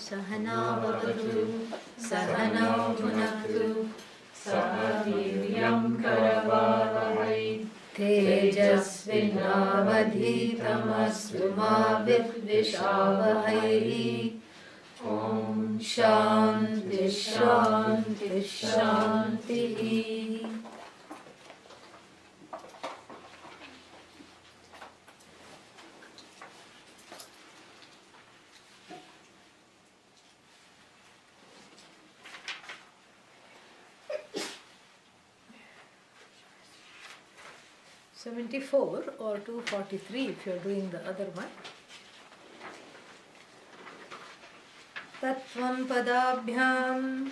Sahana Bhavatu Sahanau Bhunaktu Saha Viryam Karavavahai Tejasvinavadhitamastu ma vidvishavahai. Om Shanti Shanti Shanti. 74 or 243 if you are doing the other one. Tattvam padabhyam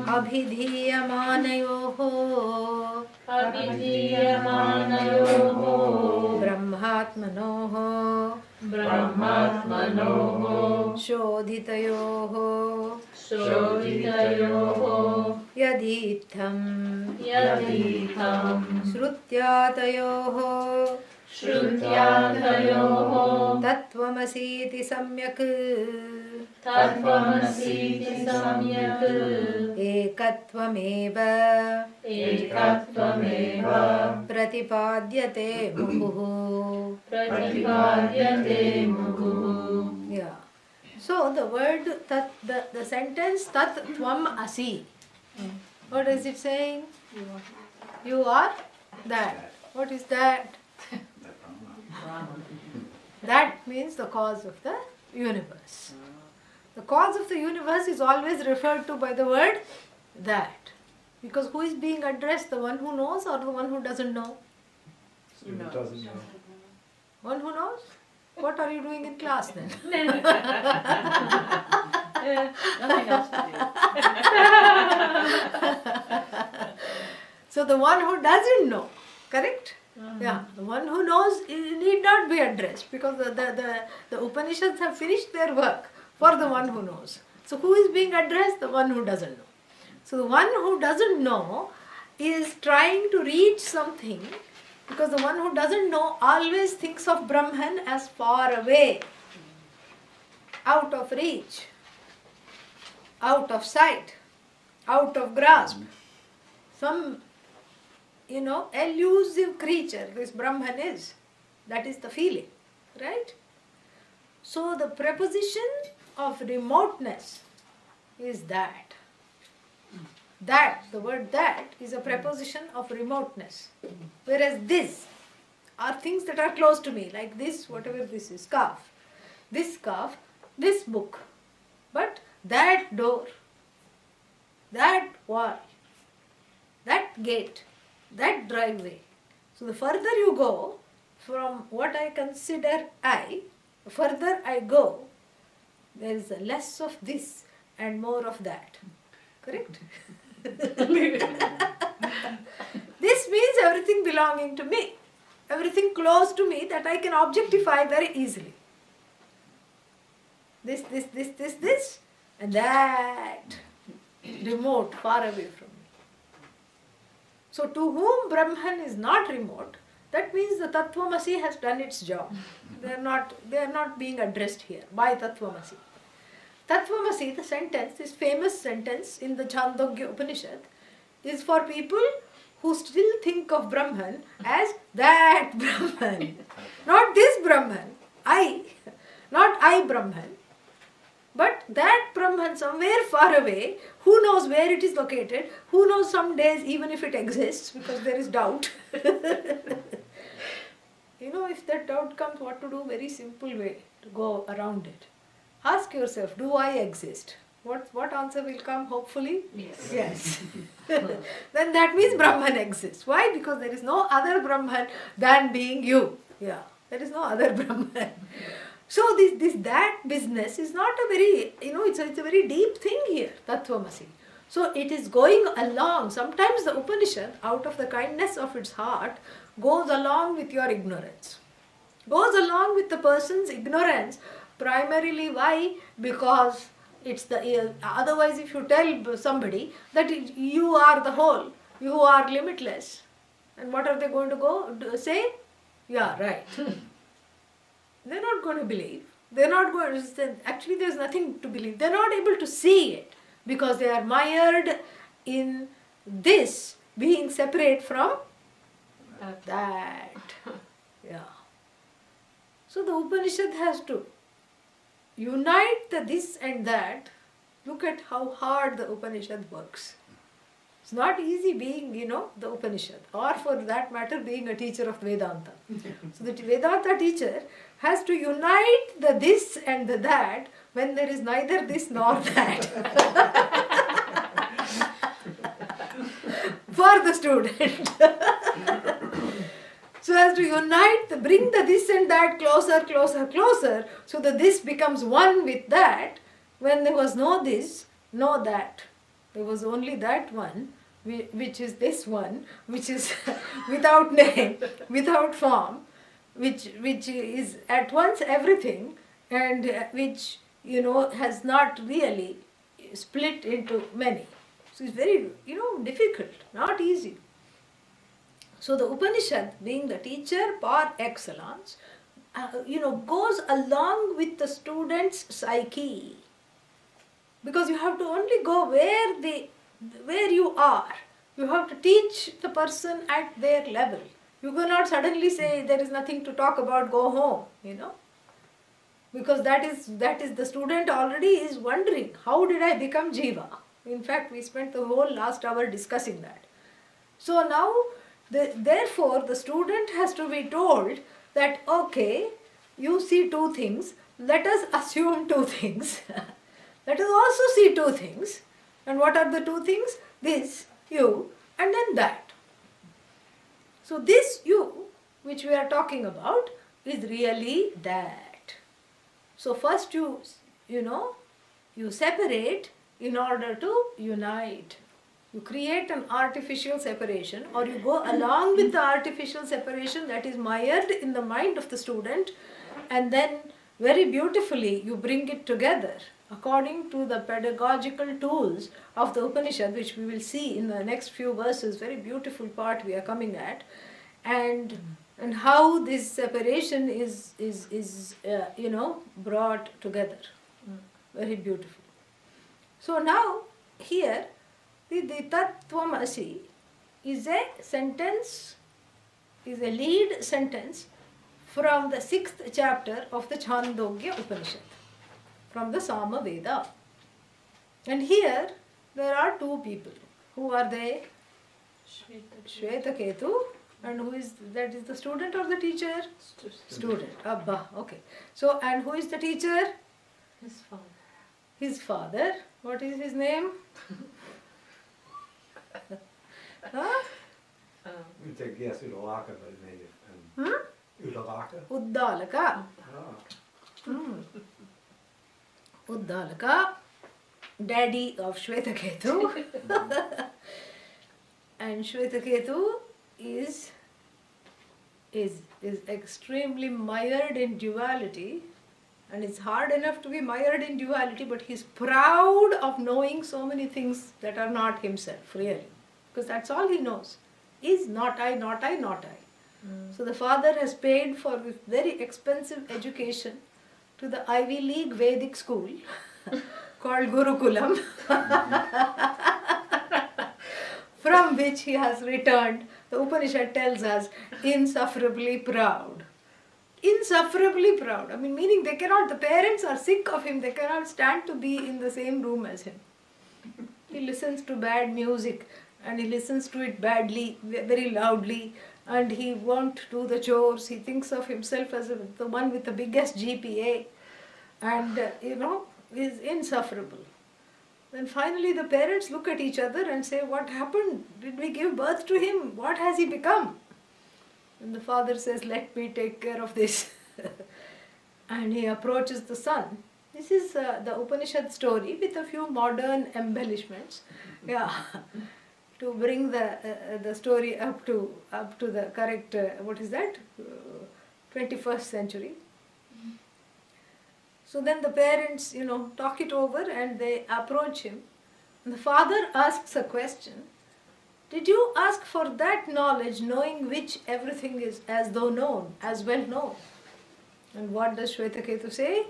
abhidhiyamanayoho brahmatmanoho shodhitayoho yaditham srutyatayoho tattvamasiti samyak ekatvameva pratipadyate muhuh. Yeah. So the word the sentence tat tvam asi. What is it saying? You are that. What is that? That means the cause of the universe. The cause of the universe is always referred to by the word that. Because who is being addressed? The one who knows or the one who doesn't know? Who doesn't know. One who knows? What are you doing in class then? Nothing else to So the one who doesn't know, correct? Yeah, the one who knows need not be addressed because the Upanishads have finished their work for the one who knows. So who is being addressed? The one who doesn't know. So the one who doesn't know is trying to reach something because the one who doesn't know always thinks of Brahman as far away, out of reach, out of sight, out of grasp. Some elusive creature this Brahman is. That is the feeling, right? So the preposition of remoteness is that. That, the word that is a preposition of remoteness. Whereas this are things that are close to me, like this, whatever this is, scarf, this book. But that door, that wall, that gate, that driveway. So the further you go from what I consider I, the further I go, there is less of this and more of that. Correct? This means everything belonging to me, everything close to me that I can objectify very easily. This, and that remote, far away from me. So to whom Brahman is not remote, that means the Tattvamasi has done its job. They are not being addressed here by Tattvamasi. Tattvamasi, the sentence, this famous sentence in the Chandogya Upanishad, is for people who still think of Brahman as that Brahman. Not this Brahman, not I Brahman, but that Brahman somewhere far away, who knows where it is located, who knows some days even if it exists, because there is doubt. If that doubt comes, what to do? Very simple way to go around it. Ask yourself, do I exist? What answer will come? Hopefully? Yes. Then that means Brahman exists. Why? Because there is no other Brahman than being you. Yeah, there is no other Brahman. So that business is not a very, it's a very deep thing here, Tattvamasi. So it is going along. Sometimes the Upanishad, out of the kindness of its heart, goes along with your ignorance. Goes along with the person's ignorance. Primarily why? Because it's otherwise if you tell somebody that you are the whole, you are limitless, and what are they going to say? Yeah, right. They're not going to believe. They're not going to, actually there's nothing to believe. They're not able to see it because they are mired in this being separate from that. Yeah. So the Upanishad has to unite the this and that. Look at how hard the Upanishad works. It's not easy being, the Upanishad, or for that matter, being a teacher of Vedanta. So the Vedanta teacher has to unite the this and the that when there is neither this nor that. For the student. So as to unite, bring the this and that closer, closer, closer, so that this becomes one with that, when there was no this, no that. There was only that one, which is this one, which is without name, without form, which is at once everything, and which, has not really split into many. So it's very, difficult, not easy. So the Upanishad, being the teacher par excellence, goes along with the student's psyche. Because you have to only go where you are. You have to teach the person at their level. You cannot suddenly say there is nothing to talk about, go home, Because that is the student already is wondering, how did I become Jiva? In fact, we spent the whole last hour discussing that. So now, therefore, the student has to be told that, okay, you see two things, let us assume two things. Let us also see two things. And what are the two things? This, you, and then that. So this you, which we are talking about, is really that. So first you separate in order to unite. You create an artificial separation, or you go along with the artificial separation that is mired in the mind of the student, and then very beautifully you bring it together according to the pedagogical tools of the Upanishad, which we will see in the next few verses. Very beautiful part we are coming at, and how this separation is brought together. Very beautiful. So now here the Tattvamasi is a sentence, is a lead sentence from the 6th chapter of the Chandogya Upanishad, from the Sama Veda. And here there are two people. Who are they? Shvetaketu. And who is that? Is the student or the teacher? Student. Abba. Okay. So, and who is the teacher? His father. His father. What is his name? Huh? You take guess Udalaka, but maybe. Udalaka? Uddalaka. Uddalaka, daddy of Shvetaketu. And Shvetaketu is extremely mired in duality, and it's hard enough to be mired in duality, but he's proud of knowing so many things that are not himself, really, because that's all he knows is not I, not I, not I. So the father has paid for this very expensive education to the Ivy League Vedic school called Gurukulam, from which he has returned, the Upanishad tells us, insufferably proud. Insufferably proud. I mean, meaning the parents are sick of him, they cannot stand to be in the same room as him. He listens to bad music, and he listens to it badly, very loudly, and he won't do the chores. He thinks of himself as the one with the biggest GPA, and is insufferable. Then finally the parents look at each other and say, what happened? Did we give birth to him? What has he become? And the father says, let me take care of this. And he approaches the son. This is the Upanishad story with a few modern embellishments. Yeah. To bring the story up to the correct, 21st century. So then the parents, talk it over and they approach him. And the father asks a question. Did you ask for that knowledge, knowing which everything is as though known, as well known? And what does Shvetaketu say?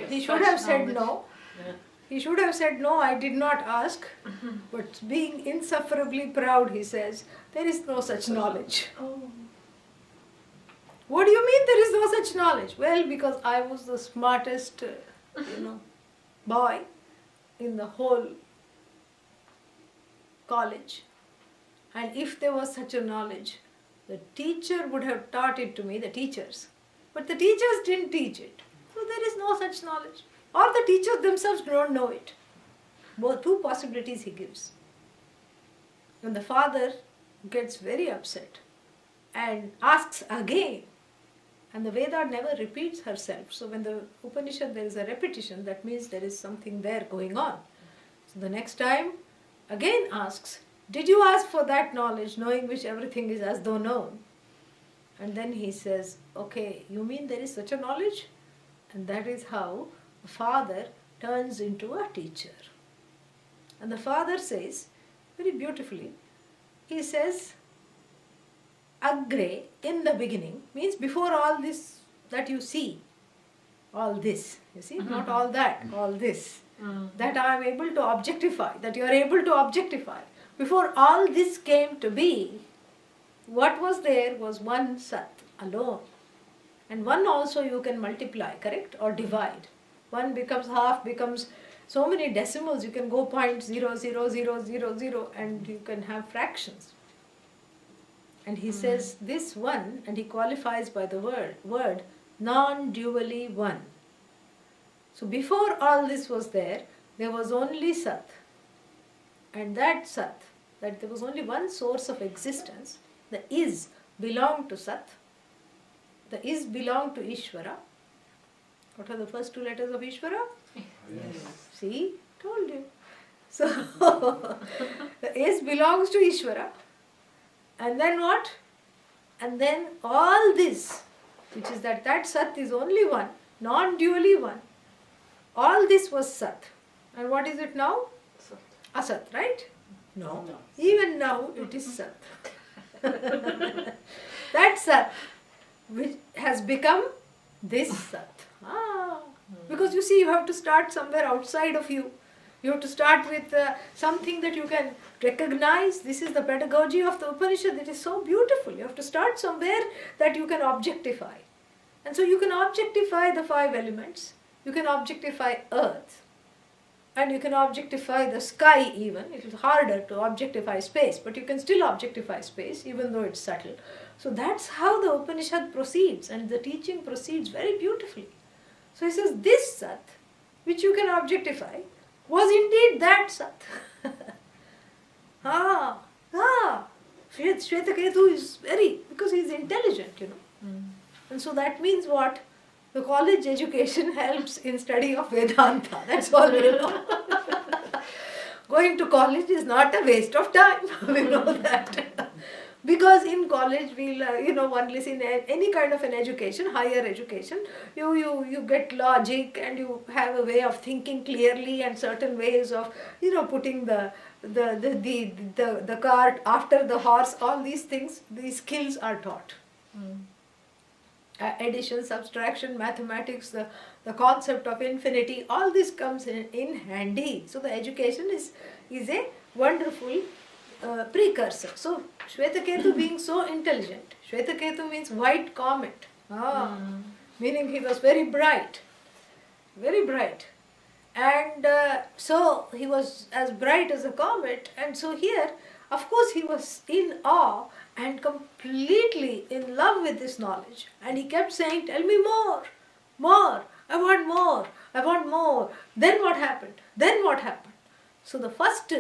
He should have said Knowledge. no. Yeah. He should have said, no, I did not ask. But being insufferably proud, he says, there is no such knowledge. Oh. What do you mean there is no such knowledge? Well, because I was the smartest, boy in the whole college. And if there was such a knowledge, the teacher would have taught it to me, the teachers. But the teachers didn't teach it. So there is no such knowledge. Or the teachers themselves don't know it. Both two possibilities he gives. And the father gets very upset and asks again. And the Veda never repeats herself. So when the Upanishad there is a repetition, that means there is something there going on. So the next time again asks, did you ask for that knowledge, knowing which everything is as though known? And then he says, okay, you mean there is such a knowledge? And that is how the father turns into a teacher. And the father says, very beautifully, he says, Agre, in the beginning, means before all this that you see, all this, you see, not all that, all this, that I am able to objectify, that you are able to objectify. Before all this came to be, what was there was one Sat alone. And one also you can multiply, correct, or divide. One becomes half, becomes so many decimals, you can go 0.00000 and you can have fractions. And he says this one, and he qualifies by the word non-dually one. So before all this was there was only Sat. And that Sat, that there was only one source of existence, the Is belonged to Sat, the Is belonged to Ishvara. What are the first two letters of Ishvara? Yes. See, told you. So, the Is belongs to Ishvara. And then what? And then all this, which is that Sat is only one, non-dually one. All this was Sat. And what is it now? Asat, right? No. Even now it is Sat. That Sat which has become this Sat. Because you see, you have to start somewhere outside of you. You have to start with something that you can recognize. This is the pedagogy of the Upanishad. It is so beautiful. You have to start somewhere that you can objectify. And so you can objectify the five elements. You can objectify earth. And you can objectify the sky even. It is harder to objectify space, but you can still objectify space even though it's subtle. So that's how the Upanishad proceeds, and the teaching proceeds very beautifully. So he says, this Sat, which you can objectify, was indeed that Sat. Shvetaketu is because he is intelligent, And so that means what? The college education helps in study of Vedanta. That's all we know. Going to college is not a waste of time. We know that. Because in college, we'll, one listen any kind of an education, higher education, you get logic and you have a way of thinking clearly and certain ways of, putting the cart after the horse. All these things, these skills are taught. Addition, subtraction, mathematics, the concept of infinity, all this comes in handy. So the education is a wonderful precursor. So Shvetaketu being so intelligent, Shvetaketu means white comet, meaning he was very bright, and so he was as bright as a comet, and so here, of course, he was in awe and completely in love with this knowledge, and he kept saying, tell me more, I want more. Then what happened? So the first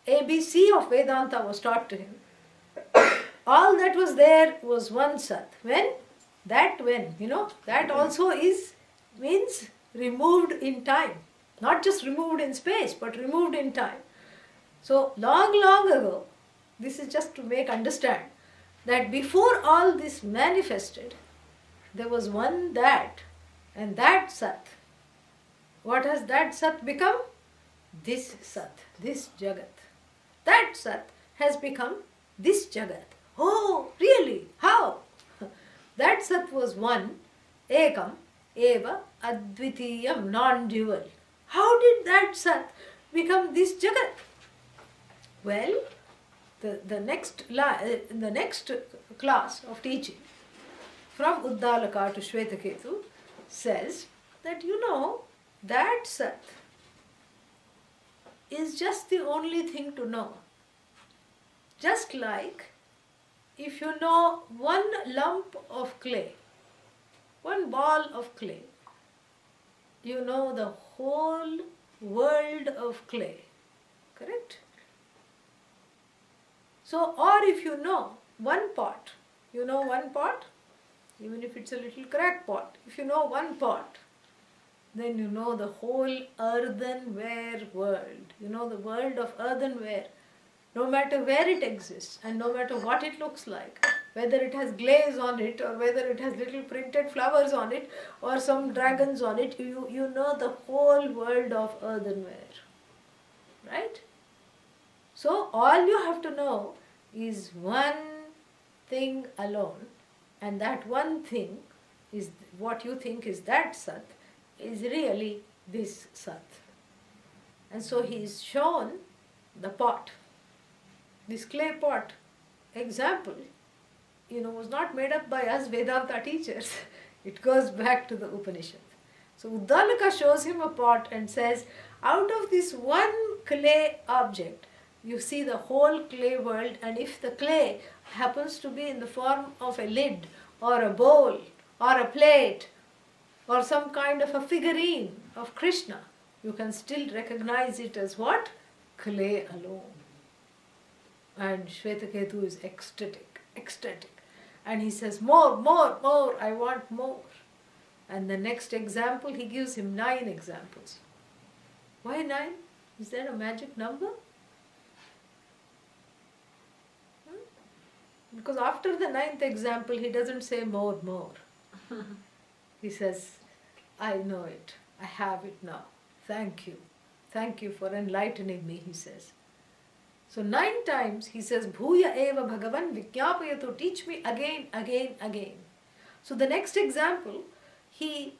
ABC of Vedanta was taught to him. All that was there was one Sat. That also means removed in time. Not just removed in space, but removed in time. So long ago, this is just to make understand that before all this manifested, there was one that, and that Sat. What has that Sat become? This Sat, this Jagat. That Sat has become this Jagat. Oh, really? How? That Sat was one, Ekam, eva advitiyam, non-dual. How did that Sat become this Jagat? Well, the next class of teaching from Uddalaka to Shvetaketu says that that Sat is just the only thing to know. Just like if you know one lump of clay, one ball of clay, you know the whole world of clay. Correct? So, or if you know one pot, even if it's a little cracked pot, if you know one pot, then you know the whole earthenware world. You know the world of earthenware, no matter where it exists and no matter what it looks like, whether it has glaze on it or whether it has little printed flowers on it or some dragons on it, you know the whole world of earthenware. Right? So all you have to know is one thing alone, and that one thing is what you think is that Sat, is really this Sat. And so he is shown the pot. This clay pot example, was not made up by us Vedanta teachers. It goes back to the Upanishad. So Uddalaka shows him a pot and says, out of this one clay object, you see the whole clay world, and if the clay happens to be in the form of a lid or a bowl or a plate or some kind of a figurine of Krishna, you can still recognize it as what? Clay alone. And Shvetaketu is ecstatic. And he says, more, I want more. And the next example, he gives him 9 examples. Why 9? Is there a magic number? Because after the 9th example, he doesn't say more. He says, I know it. I have it now. Thank you. Thank you for enlightening me, he says. So 9 times he says, Bhuya eva bhagavan vikyapayatu, teach me again. So the next example he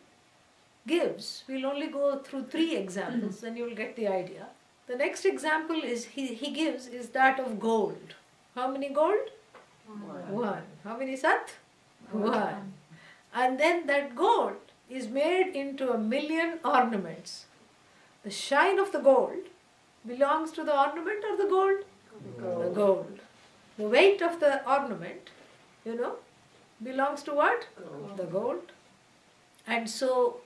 gives, we'll only go through 3 examples, then you will get the idea. The next example he gives is that of gold. How many gold? 1. How many Sat? 1. And then that gold is made into 1,000,000 ornaments. The shine of the gold belongs to the ornament or the gold? The gold. The weight of the ornament, belongs to what? The gold. And so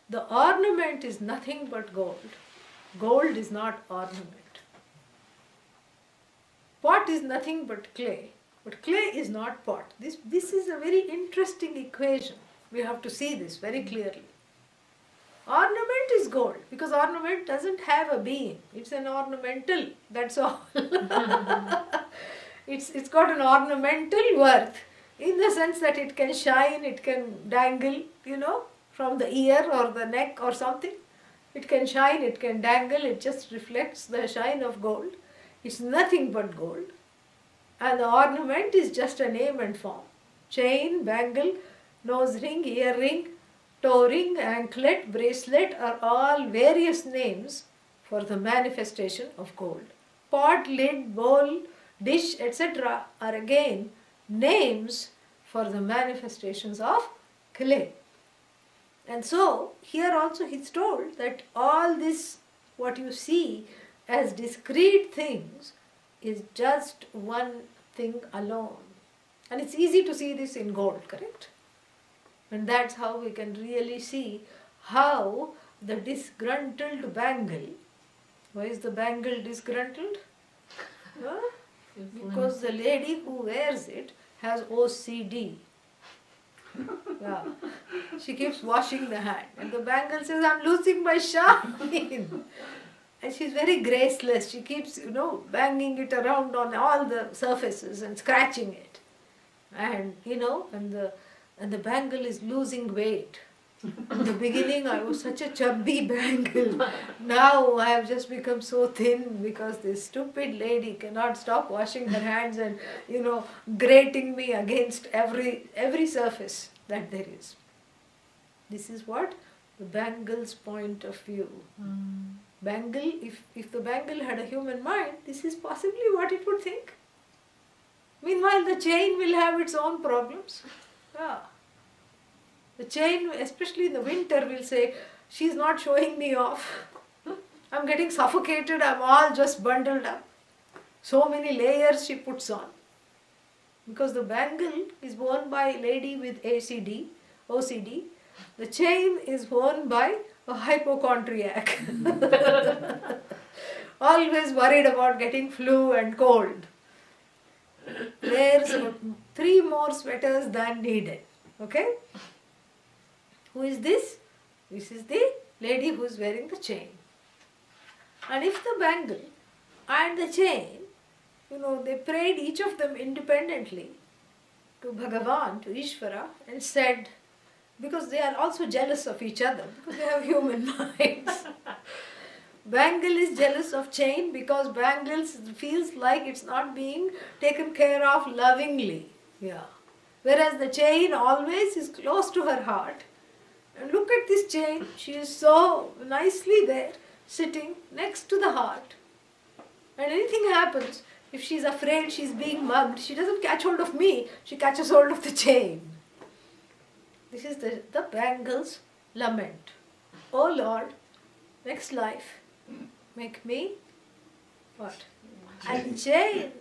the ornament is nothing but gold. Gold is not ornament. Pot is nothing but clay. But clay is not pot. This is a very interesting equation. We have to see this very clearly. Ornament is gold because ornament doesn't have a being. It's an ornamental, that's all. It's got an ornamental worth in the sense that it can shine, it can dangle, from the ear or the neck or something. It can shine, it can dangle, it just reflects the shine of gold. It's nothing but gold. And the ornament is just a name and form. Chain, bangle, nose ring, earring, toe ring, anklet, bracelet are all various names for the manifestation of gold. Pot, lid, bowl, dish, etc. are again names for the manifestations of clay. And so, here also he's told that all this, what you see as discrete things, is just one thing alone. And it's easy to see this in gold, correct? And that's how we can really see how the disgruntled bangle, why is the bangle disgruntled? Huh? Because the lady who wears it has OCD. Yeah. She keeps washing the hand. And the bangle says, I'm losing my shine. And she's very graceless. She keeps, banging it around on all the surfaces and scratching it. And, and the bangle is losing weight. In the beginning, I was such a chubby bangle. Now I have just become so thin because this stupid lady cannot stop washing her hands and, grating me against every surface that there is. This is what the bangle's point of view. Bangle, if the bangle had a human mind, this is possibly what it would think. Meanwhile, the chain will have its own problems. Yeah. The chain, especially in the winter, will say, she's not showing me off. I'm getting suffocated, I'm all just bundled up. So many layers she puts on. Because the bangle is worn by a lady with OCD. The chain is worn by a hypochondriac. Always worried about getting flu and cold. Wears 3 more sweaters than needed. Okay? Who is this? This is the lady who is wearing the chain. And if the bangle and the chain, they prayed each of them independently to Bhagavan, to Ishvara, and said, because they are also jealous of each other, because they have human minds. Bangle is jealous of chain because bangle feels like it's not being taken care of lovingly. Yeah. Whereas the chain always is close to her heart. And look at this chain, she is so nicely there, sitting next to the heart. And anything happens, if she's afraid she's being mugged, she doesn't catch hold of me, she catches hold of the chain. This is the bangle's lament. Oh Lord, next life, make me what? A chain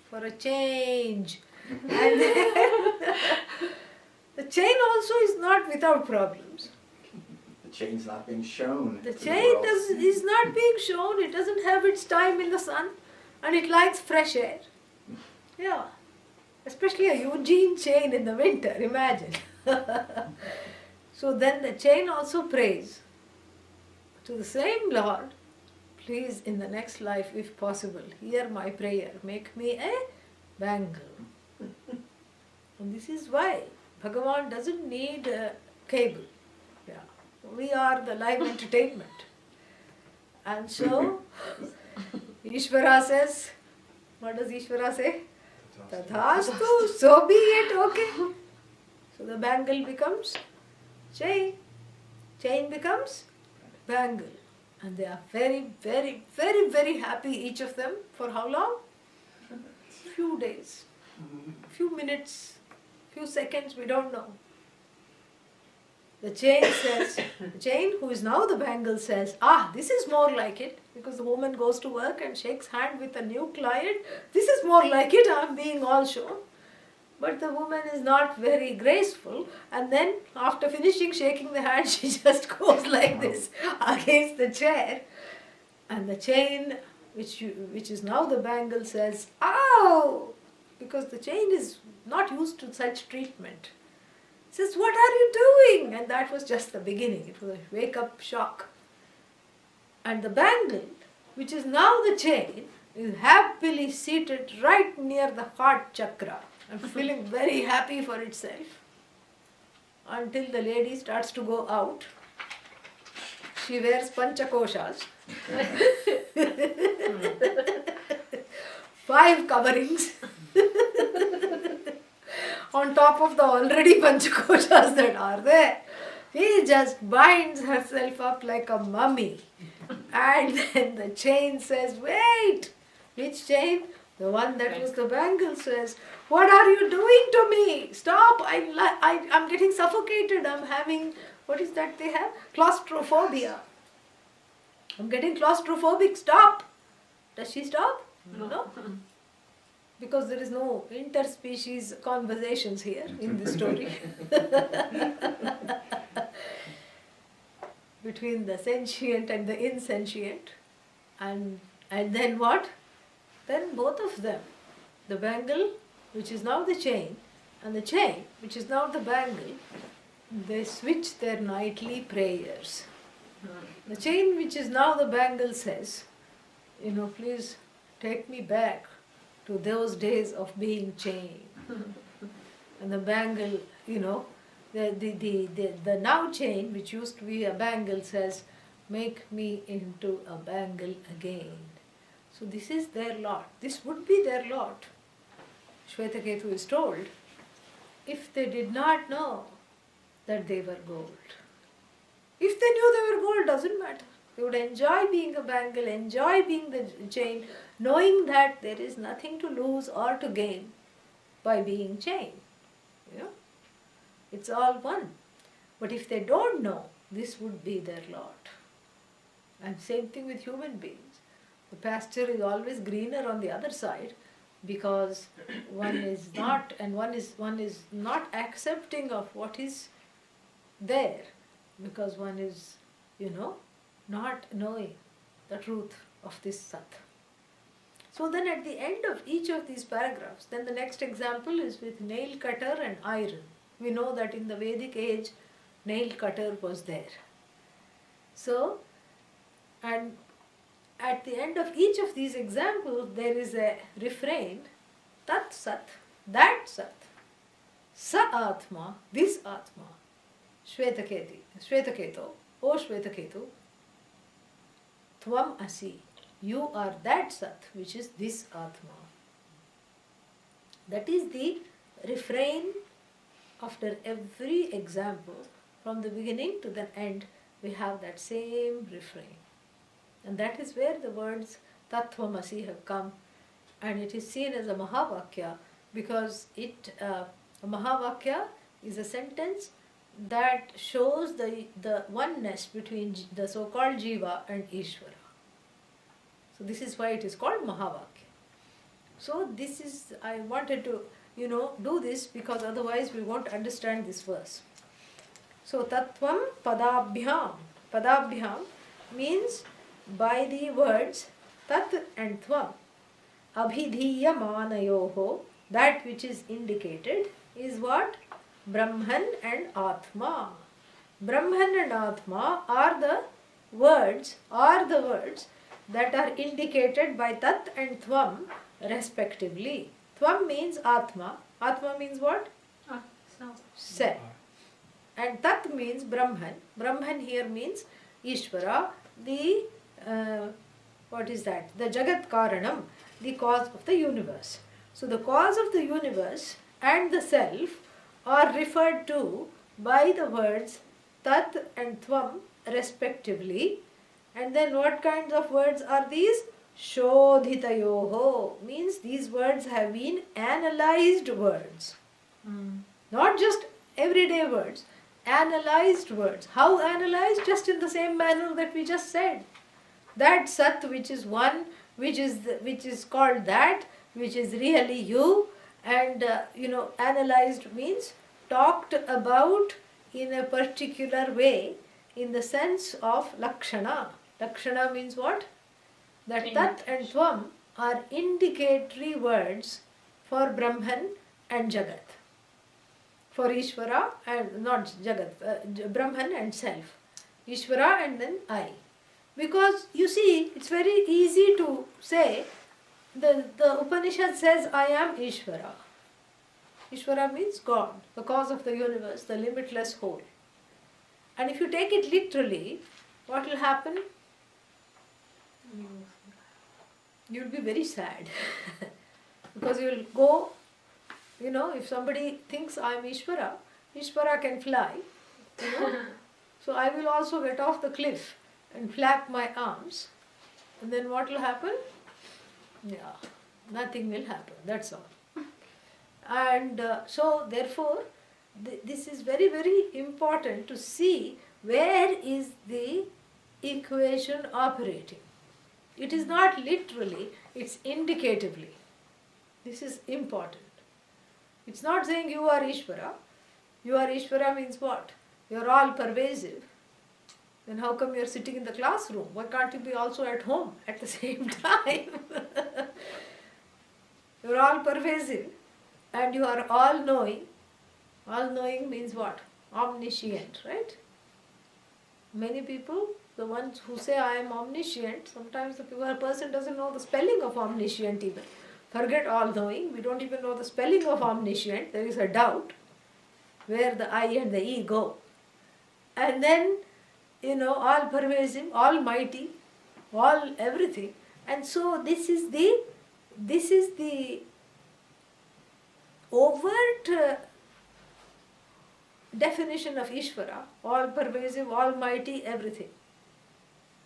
for a change. And then the chain also is not without problems. The chain's not being shown. The to chain world. is not being shown, it doesn't have its time in the sun, and it likes fresh air. Yeah. Especially a Eugene chain in the winter, imagine. So then the chain also prays to the same Lord, please in the next life, if possible, hear my prayer, make me a bangle. And this is why Bhagavan doesn't need a cable. Yeah. We are the live entertainment. And so, Ishvara says, what does Ishvara say? Tathastu, so be it, okay. So the bangle becomes chain. Chain becomes bangle. And they are very, very, very, very happy, each of them. For how long? Few days, few minutes, few seconds, we don't know. The chain says, the chain who is now the bangle says, this is more like it, because the woman goes to work and shakes hand with a new client. This is more like it, I'm being all shown. But the woman is not very graceful, and then after finishing shaking the hand, she just goes like this against the chair. And the chain, which is now the bangle, says, ow! Because the chain is not used to such treatment. Says, what are you doing? And that was just the beginning. It was a wake-up shock. And the bangle, which is now the chain, is happily seated right near the heart chakra and feeling very happy for itself until the lady starts to go out. She wears Pancha Koshas. 5 coverings on top of the already Pancha Koshas that are there. She just binds herself up like a mummy. And then the chain says, wait! Which chain? The one that was the bangle says, what are you doing to me? Stop! I'm getting suffocated. I'm having, what is that they have? Claustrophobia. I'm getting claustrophobic. Stop! Does she stop? No. Because there is no interspecies conversations here in this story. Between the sentient and the insentient. And then what? Then both of them, the bangle, which is now the chain, and the chain, which is now the bangle, they switch their nightly prayers. The chain, which is now the bangle, says, please take me back to those days of being chained. And the bangle, the now chain, which used to be a bangle, says, make me into a bangle again. So this is their lot. This would be their lot. Shvetaketu is told, if they did not know that they were gold. If they knew they were gold, doesn't matter. They would enjoy being a bangle, enjoy being the chain, knowing that there is nothing to lose or to gain by being chain. You know? It's all one. But if they don't know, this would be their lot. And same thing with human beings. The pasture is always greener on the other side because one is not accepting of what is there, because one is, not knowing the truth of this Sat. So then at the end of each of these paragraphs, then the next example is with nail cutter and iron. We know that in the Vedic age, nail cutter was there. So, and at the end of each of these examples, there is a refrain, Tat Sat, that Sat, Sa Atma, this Atma, Shvetaketo, O Shvetaketu, Tvam Asi, you are that Sat, which is this Atma. That is the refrain after every example. From the beginning to the end, we have that same refrain. And that is where the words Tattvamasi have come. And it is seen as a Mahavakya because a Mahavakya is a sentence that shows the oneness between the so-called Jiva and Ishvara. So this is why it is called Mahavakya. So this is, I wanted to, do this because otherwise we won't understand this verse. So Tattvam Padabhyam. Padabhyam means by the words Tat and Tvam. Abhidhiya Manayoho, that which is indicated is what? Brahman and Atma. Brahman and Atma are the words that are indicated by Tat and Tvam respectively. Tvam means Atma. Atma means what? Self. And Tat means Brahman. Brahman here means Ishvara, the, what is that? The Jagat Karanam, the cause of the universe. So the cause of the universe and the self are referred to by the words Tat and Tvam respectively. And then what kinds of words are these? Shodhitayoho means these words have been analyzed words. Not just everyday words. Analyzed words. How analyzed? Just in the same manner that we just said. That Sat which is one, which is called that, which is really you, and analyzed means talked about in a particular way in the sense of Lakshana. Lakshana means what? That Tat and Tvam are indicatory words for Brahman and Jagat. For Ishvara and not Jagat, Brahman and self. Ishvara and then I. Because you see, it's very easy to say, the Upanishad says, I am Ishvara. Ishvara means God, the cause of the universe, the limitless whole. And if you take it literally, what will happen? You will be very sad. Because you will go, if somebody thinks I am Ishvara, Ishvara can fly. So I will also get off the cliff and flap my arms. And then what will happen? Yeah, nothing will happen. That's all. And so therefore, this is very, very important to see where is the equation operating. It is not literally, it's indicatively. This is important. It's not saying you are Ishvara. You are Ishvara means what? You are all pervasive. Then how come you are sitting in the classroom? Why can't you be also at home at the same time? You are all pervasive and you are all knowing. All knowing means what? Omniscient, right? Many people, the ones who say I am omniscient, sometimes the person doesn't know the spelling of omniscient even. Forget all knowing, we don't even know the spelling of omniscient. There is a doubt where the I and the E go. And then, all pervasive, almighty, all everything. And so this is the overt definition of Ishvara, all pervasive, almighty, everything.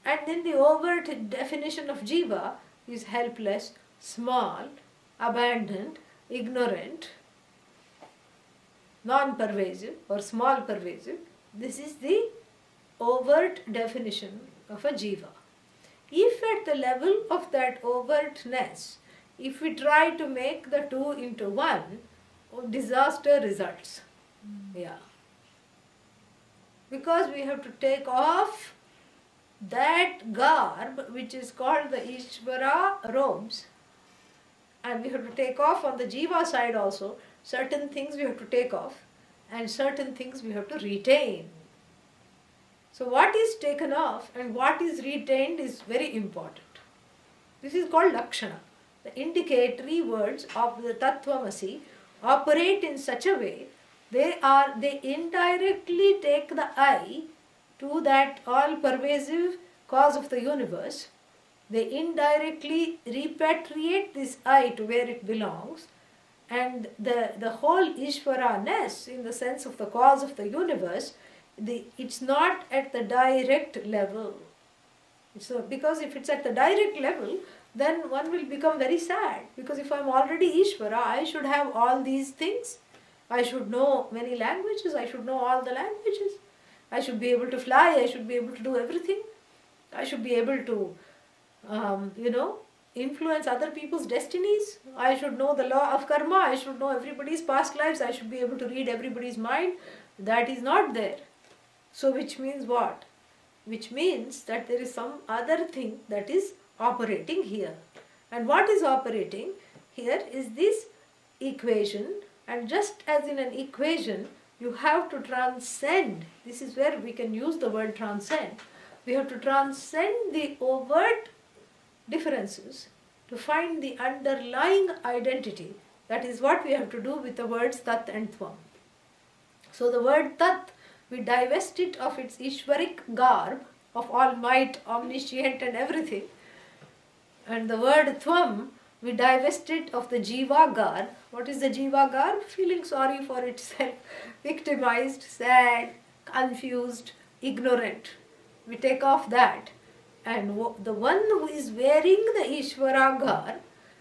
And then the overt definition of Jiva is helpless, small, abandoned, ignorant, non-pervasive or small pervasive. This is the overt definition of a Jiva. If at the level of that overtness, if we try to make the two into one, disaster results. Yeah. Because we have to take off that garb which is called the Ishvara robes, and we have to take off on the Jiva side also. Certain things we have to take off and certain things we have to retain. So what is taken off and what is retained is very important. This is called Lakshana. The indicatory words of the Tattvamasi operate in such a way they indirectly take the I to that all-pervasive cause of the universe. They indirectly repatriate this I to where it belongs, and the whole Ishvara-ness in the sense of the cause of the universe, it's not at the direct level. So, because if it's at the direct level, then one will become very sad. Because if I'm already Ishvara, I should have all these things. I should know many languages. I should know all the languages. I should be able to fly. I should be able to do everything. I should be able to, influence other people's destinies. I should know the law of karma. I should know everybody's past lives. I should be able to read everybody's mind. That is not there. So which means what? Which means that there is some other thing that is operating here. And what is operating here is this equation. And just as in an equation, you have to transcend. This is where we can use the word transcend. We have to transcend the overt differences to find the underlying identity. That is what we have to do with the words Tat and Tvam. So the word Tat, we divest it of its Ishvaric garb of all might, omniscient and everything. And the word Tvam, we divest it of the Jiva garb. What is the Jiva garb? Feeling sorry for itself, victimized, sad, confused, ignorant. We take off that. And the one who is wearing the Ishvara garb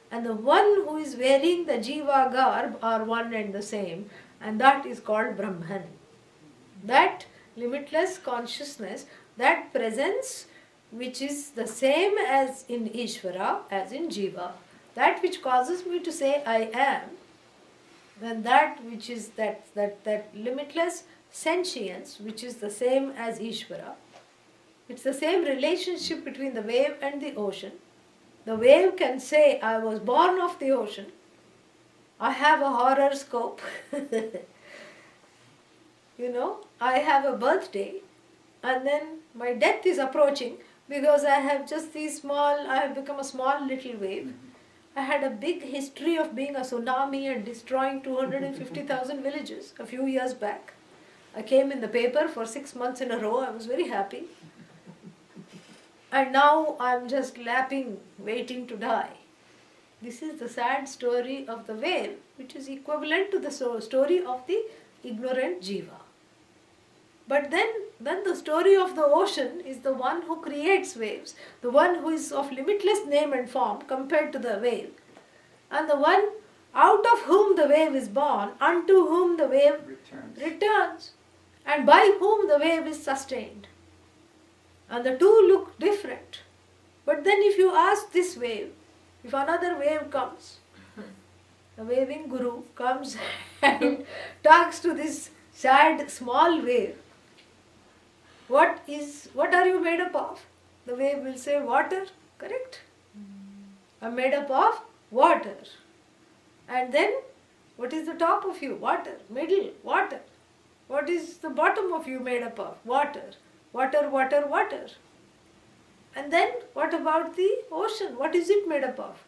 and the one who is wearing the Jiva garb are one and the same. And that is called Brahman. That limitless consciousness, that presence which is the same as in Ishvara, as in Jiva, that which causes me to say I am, then that which is that limitless sentience which is the same as Ishvara. It's the same relationship between the wave and the ocean. The wave can say, I was born of the ocean. I have a horoscope. I have a birthday. And then my death is approaching because I have just I have become a small little wave. I had a big history of being a tsunami and destroying 250,000 villages a few years back. I came in the paper for 6 months in a row. I was very happy. And now I'm just lapping, waiting to die. This is the sad story of the whale, which is equivalent to the story of the ignorant Jiva. But then the story of the ocean is the one who creates waves, the one who is of limitless name and form compared to the wave, and the one out of whom the wave is born, unto whom the wave returns, and by whom the wave is sustained. And the two look different. But then if you ask this wave, if another wave comes, the waving guru comes and talks to this sad small wave, what are you made up of? The wave will say water, correct? I'm made up of water. And then what is the top of you? Water. Middle, water. What is the bottom of you made up of? Water. Water, water, water. And then what about the ocean? What is it made up of?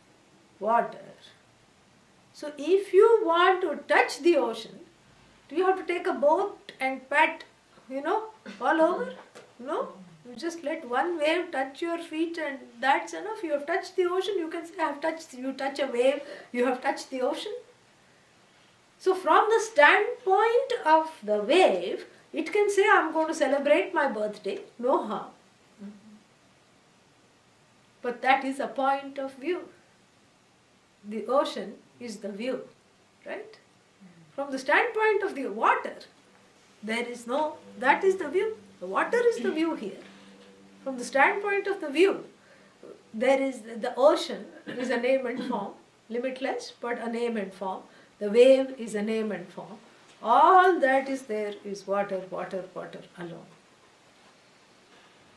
Water. So if you want to touch the ocean, do you have to take a boat and pat, all over? No. You just let one wave touch your feet and that's enough. You have touched the ocean. You can say, you touch a wave, you have touched the ocean. So from the standpoint of the wave, it can say, I am going to celebrate my birthday, no harm. But that is a point of view. The ocean is the view, right? From the standpoint of the water, there is no, that is the view. The water is the view here. From the standpoint of the view, there is the ocean is a name and form, limitless, but a name and form. The wave is a name and form. All that is there is water, water, water alone.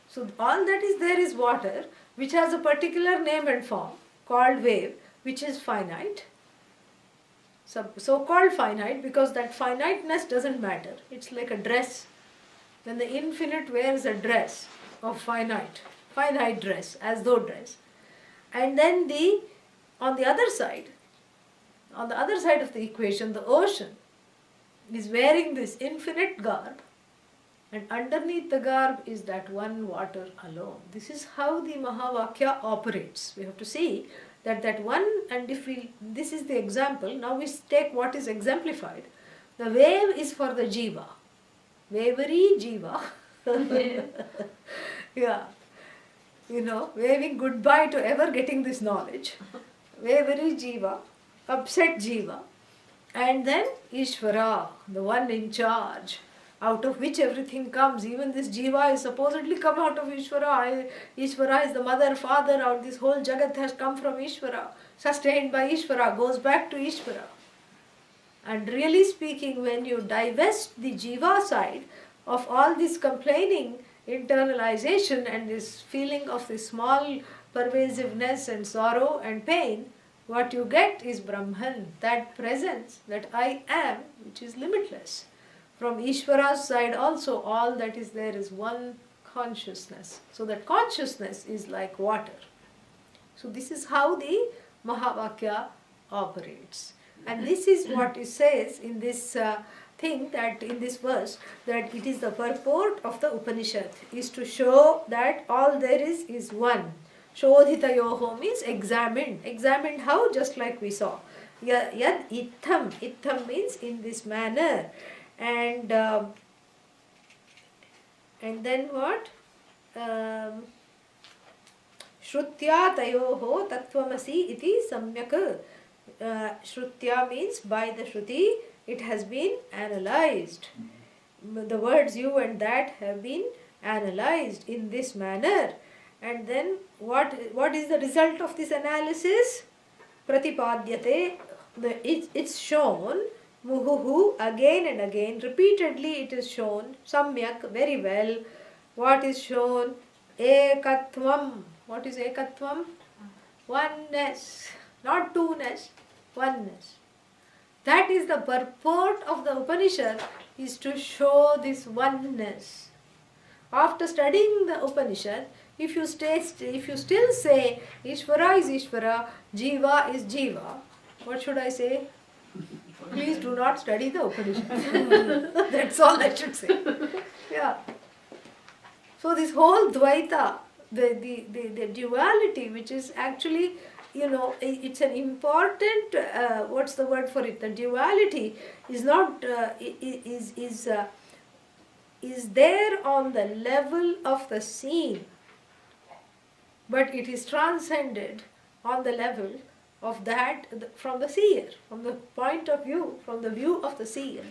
So all that is there is water, which has a particular name and form called wave, which is finite. So called finite because that finiteness doesn't matter. It's like a dress. When the infinite wears a dress of finite dress, as though dress. And then on the other side of the equation, the ocean is wearing this infinite garb, and underneath the garb is that one water alone. This is how the Mahavakya operates. We have to see that one, and this is the example, now we take what is exemplified. The wave is for the jiva. Wavery jiva. Yeah. Waving goodbye to ever getting this knowledge. Wavery jiva, upset jiva. And then Ishvara, the one in charge, out of which everything comes. Even this jiva is supposedly come out of Ishvara. Ishvara is the mother, father, out this whole jagat has come from Ishvara. Sustained by Ishvara, goes back to Ishvara. And really speaking, when you divest the jiva side of all this complaining, internalization and this feeling of this small pervasiveness and sorrow and pain, what you get is Brahman, that presence, that I am, which is limitless. From Ishvara's side also, all that is there is one consciousness. So that consciousness is like water. So this is how the Mahavakya operates. And this is what it says in this thing, that in this verse, that it is the purport of the Upanishad, is to show that all there is one. Shodhitayoho means examined. Examined how? Just like we saw. Yad itham. Itham means in this manner. And then what? Shrutya tayoho tattvamasi iti samyak. Shrutya means by the Shruti it has been analyzed. The words you and that have been analyzed in this manner. And then what is the result of this analysis? Pratipadyate. It's shown. Muhuhu, again and again, repeatedly it is shown. Samyak, very well. What is shown? Ekatvam. What is ekatvam? Oneness. Not two-ness, oneness. That is the purport of the Upanishad, is to show this oneness. After studying the Upanishad, if you still say Ishvara is Ishvara, Jiva is Jiva, what should I say? Please do not study the Upanishad. That's all I should say. Yeah. So this whole Dvaita, the duality, which is actually, it's an important, what's the word for it? The duality is not, is there on the level of the seen, but it is transcended on the level of that from the seer, from the point of view, from the view of the seer.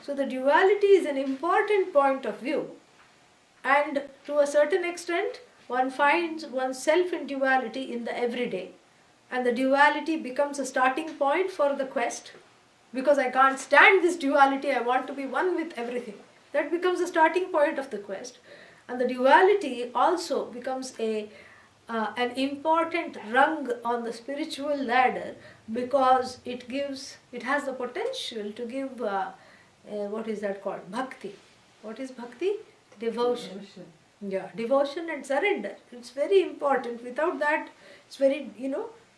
So the duality is an important point of view, and to a certain extent one finds oneself in duality in the everyday, and the duality becomes a starting point for the quest, because I can't stand this duality, I want to be one with everything. That becomes the starting point of the quest, and the duality also becomes an important rung on the spiritual ladder, because it has the potential to give what is that called? Bhakti. What is bhakti? Devotion. Yeah, devotion and surrender. It's very important. Without that, it's very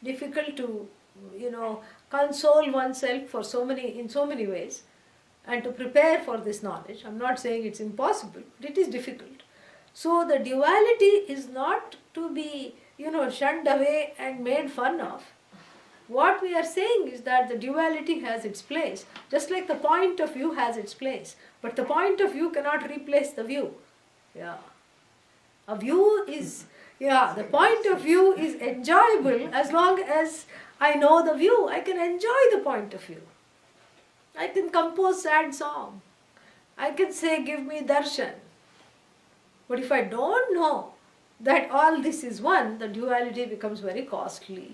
difficult to console oneself in so many ways, and to prepare for this knowledge. I'm not saying it's impossible, but it is difficult. So the duality is not to be, shunned away and made fun of. what we are saying is that the duality has its place, just like the point of view has its place. But the point of view cannot replace the view. Yeah. A view is, the point of view is enjoyable as long as I know the view. I can enjoy the point of view. I can compose sad song. I can say, give me darshan. But if I don't know that all this is one, the duality becomes very costly.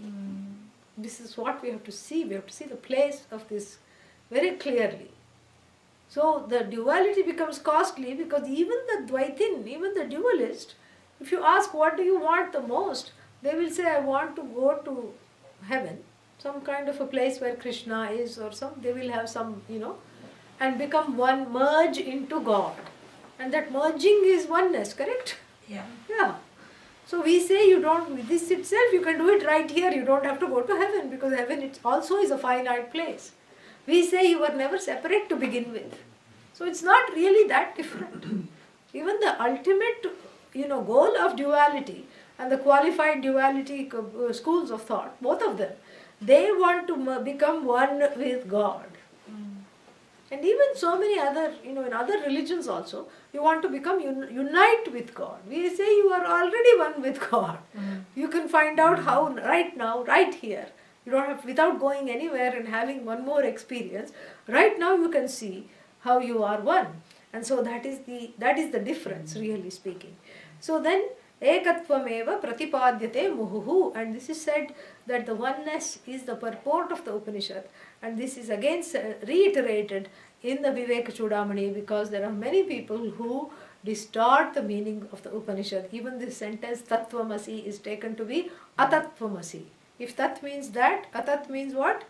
This is what we have to see. We have to see the place of this very clearly. So the duality becomes costly because even the Dvaitin, even the dualist, if you ask what do you want the most, they will say, I want to go to heaven, some kind of a place where Krishna is, or they will have some, and become one, merge into God. And that merging is oneness, correct? Yeah. Yeah. So we say you don't, with this itself you can do it right here, you don't have to go to heaven, because heaven it also is a finite place. We say you were never separate to begin with. So it's not really that different. Even the ultimate, goal of duality and the qualified duality schools of thought, both of them, they want to become one with God. And even so many other, in other religions also, you want to become unite with God. We say you are already one with God. You can find out how right now, right here. You don't have, without going anywhere and having one more experience, right now you can see how you are one. And so that is the difference, really speaking. So then, ekatvameva pratipadyate muhuhu, and this is said that the oneness is the purport of the Upanishad, and this is again reiterated in the Vivekachudamani, because there are many people who distort the meaning of the Upanishad. Even this sentence Tattvamasi is taken to be Atattvamasi. If Tat means that, Atat means what?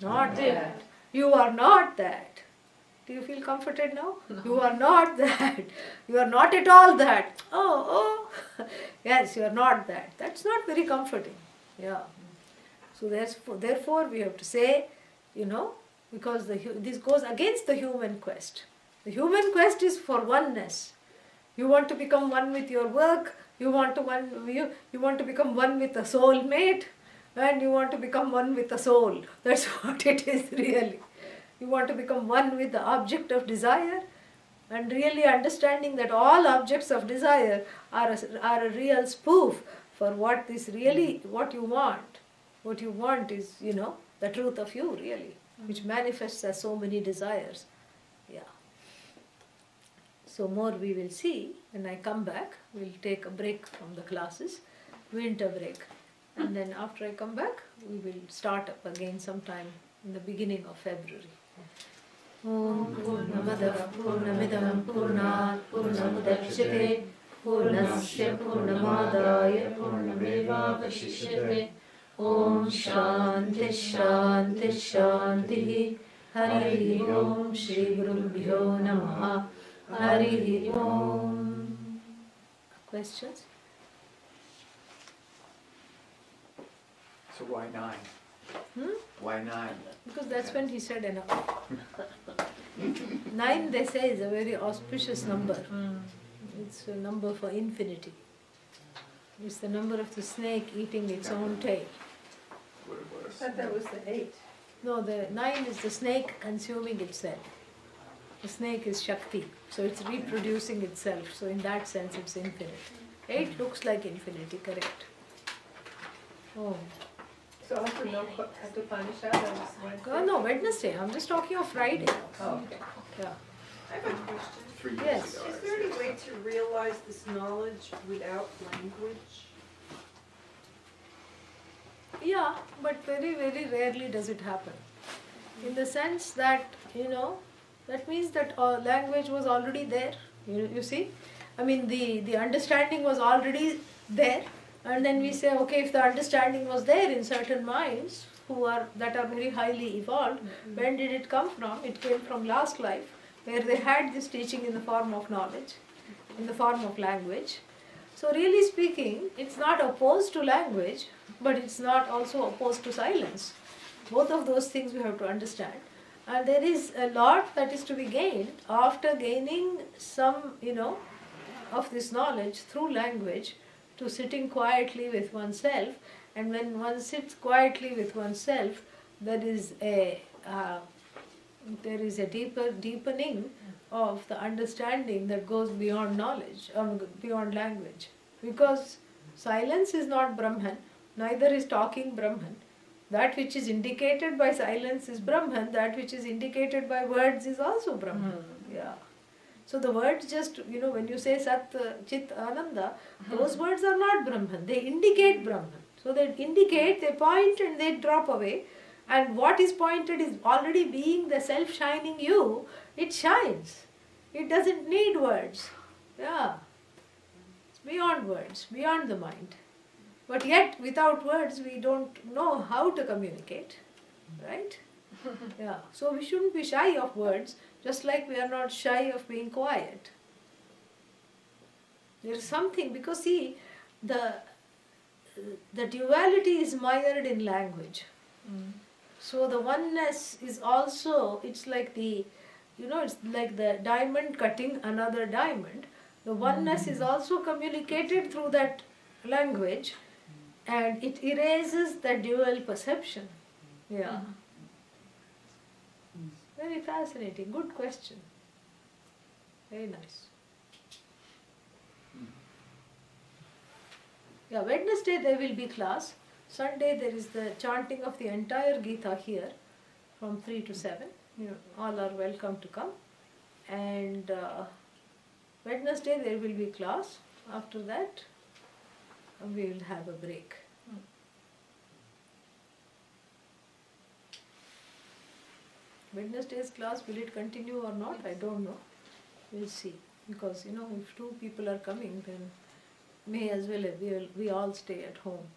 Not that. You are not that. Do you feel comforted now? No. You are not that. You are not at all that. Oh. Yes, you are not that. That's not very comforting. Yeah. So therefore we have to say, because this goes against the human quest. The human quest is for oneness. You want to become one with your work, you want to become one with a soul mate, and you want to become one with the soul. That's what it is really. You want to become one with the object of desire, and really understanding that all objects of desire are a real spoof for what you want. What you want is, the truth of you really, which manifests as so many desires. Yeah. So more we will see when I come back. We'll take a break from the classes, winter break. And then after I come back, we will start up again sometime in the beginning of February. Om Purnamadav Purnamidam Purnat Purnamudachyate Purnasya Purnamadaya Purnameva Vashishyate. Om Shanti Shanti Shanti. Hari Om Shri Gurubhyo Namaha. Hari Om. Questions? So why 9? Why 9? Because that's when he said enough. 9, they say, is a very auspicious number. It's a number for infinity. It's the number of the snake eating its own tail. I thought that was the 8. No, the 9 is the snake consuming itself. The snake is Shakti, so it's reproducing itself. So in that sense, it's infinite. 8 looks like infinity, correct? Oh. So after Upanishad, No, Wednesday. I'm just talking of Friday. Oh, okay. Yeah. I have a question. 3 years Yes. ago. Is there any way to realize this knowledge without language? Yeah, but very, very rarely does it happen. In the sense that, that means that language was already there. You see? I mean, the understanding was already there. And then we say, okay, if the understanding was there in certain minds that are very highly evolved, when did it come from? It came from last life, where they had this teaching in the form of knowledge, in the form of language. So really speaking, it's not opposed to language, but it's not also opposed to silence. Both of those things we have to understand. And there is a lot that is to be gained after gaining some, of this knowledge through language, to sitting quietly with oneself And when one sits quietly with oneself, there is a deepening of the understanding that goes beyond knowledge, beyond language. Because silence is not Brahman, neither is talking Brahman. That which is indicated by silence is Brahman, that which is indicated by words is also Brahman. Yeah. So the words just, when you say Sat, Chit, Ananda, those words are not Brahman, they indicate Brahman. So they indicate, they point and they drop away. And what is pointed is already being the self-shining you, it shines. It doesn't need words. Yeah. It's beyond words, beyond the mind. But yet, without words, we don't know how to communicate. Right? Yeah. So we shouldn't be shy of words, just like we are not shy of being quiet. There is something, because see, the duality is mired in language. So the oneness is also, it's like it's like the diamond cutting another diamond. The oneness is also communicated through that language, and it erases the dual perception. Yeah. Very fascinating. Good question. Very nice. Yeah, Wednesday there will be class. Sunday there is the chanting of the entire Gita here from 3 to 7. All are welcome to come. And Wednesday there will be class. After that we will have a break. Wednesday's class, will it continue or not? I don't know. We'll see. Because if 2 people are coming, then may as well we all stay at home.